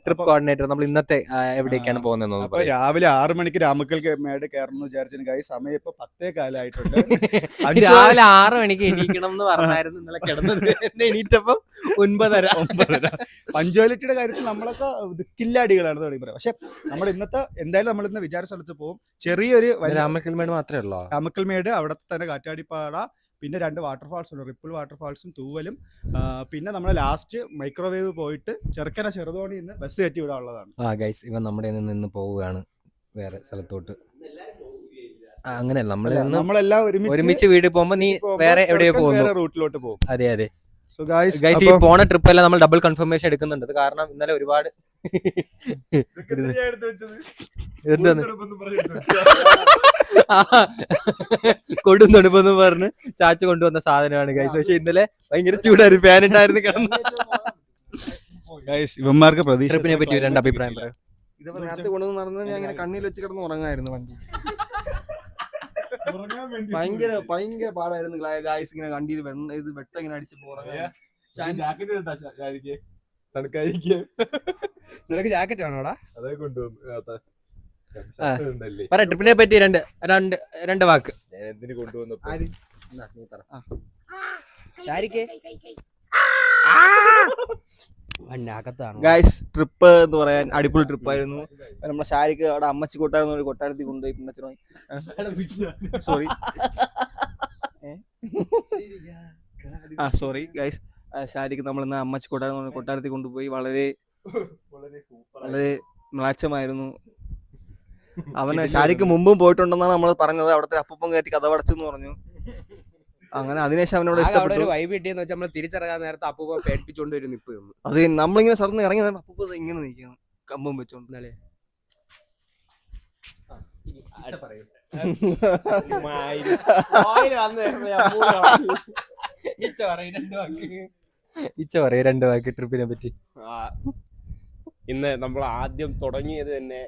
Trip coordinator, നമ്മൾ ഇന്നത്തെ എവിടേക്കാണ് പോകുന്നത്? അപ്പൊ രാവിലെ 6 മണിക്ക് രാമക്കൽ മേട് കയറണം വിചാരിച്ചു. കാര്യം സമയം ഇപ്പൊ 10:15 രാവിലെ 6 മണിക്ക് എണീക്കണം എന്ന് പറഞ്ഞായിരുന്നു ഇന്നലെ കിടന്നത്. എണീറ്റപ്പം 9:30. പഞ്ച്വാലിറ്റിയുടെ കാര്യത്തിൽ നമ്മളൊക്കെ കില്ലാടികളാണ് തുടങ്ങി പറയാം. പക്ഷെ നമ്മൾ എന്തായാലും നമ്മൾ ഇന്ന് വിചാര സ്ഥലത്ത് പോകും. ചെറിയൊരു രാമക്കൽമേട് മാത്രമേ ഉള്ളൂ. രാമക്കൽമേട്, അവിടത്തെ തന്നെ കാറ്റാടിപ്പാറ, പിന്നെ 2 വാട്ടർഫാൾസ് ഉണ്ട്, റിപ്പിൾ വാട്ടർഫാൾസും തൂവലും. പിന്നെ നമ്മൾ ലാസ്റ്റ് മൈക്രോവേവ് പോയിട്ട് ചെറുതോണി നിന്ന് ബസ് കയറ്റി ഇവിടെ ഉള്ളതാണ്. ഗൈസ്, ഇവൻ നമ്മുടെ നിന്ന് പോവുകയാണ് വേറെ സ്ഥലത്തോട്ട്. അങ്ങനെയല്ല, നമ്മളെല്ലാം ഒരുമിച്ച് വീട്ടിൽ പോകുമ്പോ നീ വേറെ എവിടെയോ പോകുന്നു, വേറെ റൂട്ടിലോട്ട് പോകും. അതെ. സോ ഗൈസ്, ഈ പോണ ട്രിപ്പ് എല്ലാം നമ്മൾ ഡബിൾ കൺഫർമേഷൻ എടുക്കുന്നുണ്ട്. കാരണം ഇന്നലെ ഒരുപാട് എന്താണ് കൊടുന്നൊടുപ്പെന്ന് പറഞ്ഞ് ചാച്ചു കൊണ്ടുവന്ന സാധനമാണ് ഗൈസ്. പക്ഷെ ഇന്നലെ ഭയങ്കര ചൂടായിരുന്നു, ഫാൻ ഉണ്ടായിരുന്നു കിടന്ന്. ഇവന്മാർക്ക് ട്രിപ്പിനെ പറ്റി 2 അഭിപ്രായം പറയാം. ഇതൊക്കെ നേരത്തെ കൊണ്ടുവന്ന് നടന്നത് ഞാൻ ഇങ്ങനെ കണ്ണിൽ വെച്ച് കിടന്ന് ഉറങ്ങായിരുന്നു. വണ്ടി ഭയങ്കര പാടായിരുന്നു ഗായ്സ്. ഇങ്ങനെ വണ്ടിയിൽ വെട്ടം ഇങ്ങനെ അടിച്ച് നിനക്ക് ജാക്കറ്റ് ആണോടാ? ട്രിപ്പിനെ പറ്റി രണ്ട് വാക്ക്. ഗായ്സ്, ട്രിപ്പ് എന്ന് പറയാൻ അടിപൊളി ട്രിപ്പായിരുന്നു. നമ്മളെ ഷാരിക്ക് അവിടെ അമ്മച്ചി കൊട്ടാരത്തിൽ കൊണ്ടുപോയി. പിന്നെ സോറി സോറി ഗൈസ്, ഷാരിക്ക് നമ്മളിന്ന് അമ്മച്ചി കൊട്ടാരത്തിൽ കൊണ്ടുപോയി. വളരെ മ്ലാച്ചമായിരുന്നു. അവന് ഷാരിക്ക് മുമ്പും പോയിട്ടുണ്ടെന്നാണ് നമ്മൾ പറഞ്ഞത്. അവിടുത്തെ അപ്പൂപ്പം കയറ്റി കഥ പടച്ചു എന്ന് പറഞ്ഞു. അങ്ങനെ അതിനുശേഷം അവനോട് നമ്മൾ തിരിച്ചിറങ്ങാൻ നേരത്തെ അപ്പൂപ്പ പേടിപ്പിച്ചോണ്ട് വരും നിപ്പ്. അത് നമ്മളിങ്ങനെ സ്ഥലത്ത് ഇറങ്ങി അപ്പൂപ്പ ഇങ്ങനെ നിൽക്കുന്നു, കമ്പം വെച്ചോണ്ട്. രണ്ട് വാക്ക് ട്രിപ്പിനെ പറ്റി. ഇന്ന് നമ്മൾ ആദ്യം തുടങ്ങിയത് തന്നെ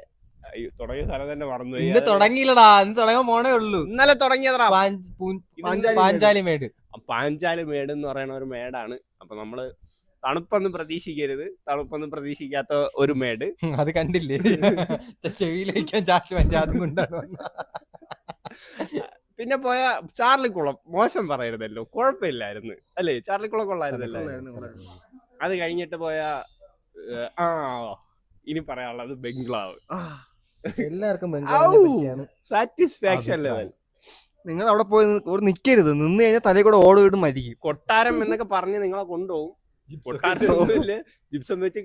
തുടങ്ങിയ സ്ഥലം തന്നെ മറന്നു. ഇന്ന് തുടങ്ങിയില്ലടാ, ഇന്ന് തുടങ്ങാൻ പോണേ ഉള്ളൂ. ഇന്നലെ തുടങ്ങിയതാ പാഞ്ചാലിമേട്. പാഞ്ചാലിമേട് എന്ന് പറയുന്ന ഒരു മേടാണ്. അപ്പൊ നമ്മള് തണുപ്പൊന്നും പ്രതീക്ഷിക്കാത്ത ഒരു മേട്. അത് കണ്ടില്ലേ, ചെവിയിലേക്കാൻ ചാച്ചു അതും കൊണ്ടാണ്. പിന്നെ പോയ ചാർലിക്കുളം, മോശം പറയരുതല്ലോ, കുഴപ്പമില്ലായിരുന്നു അല്ലേ? ചാർലിക്കുളം കൊള്ളായിരുന്നല്ലോ. അത് കഴിഞ്ഞിട്ട് പോയ ഇനി പറയാനുള്ളത് ബംഗ്ലാവ്. എല്ലാവർക്കും സാറ്റിസ്ഫാക്ഷൻ ലെവൽ. നിങ്ങൾ അവിടെ പോയി നിൽക്കരുത്, നിന്ന് കഴിഞ്ഞാൽ തലയിൽ കൂടെ ഓട് വീട് മരിക്കും. കൊട്ടാരം എന്നൊക്കെ പറഞ്ഞ് നിങ്ങളെ കൊണ്ടുപോകും. കൊട്ടാരം ജിപ്സം വെച്ച്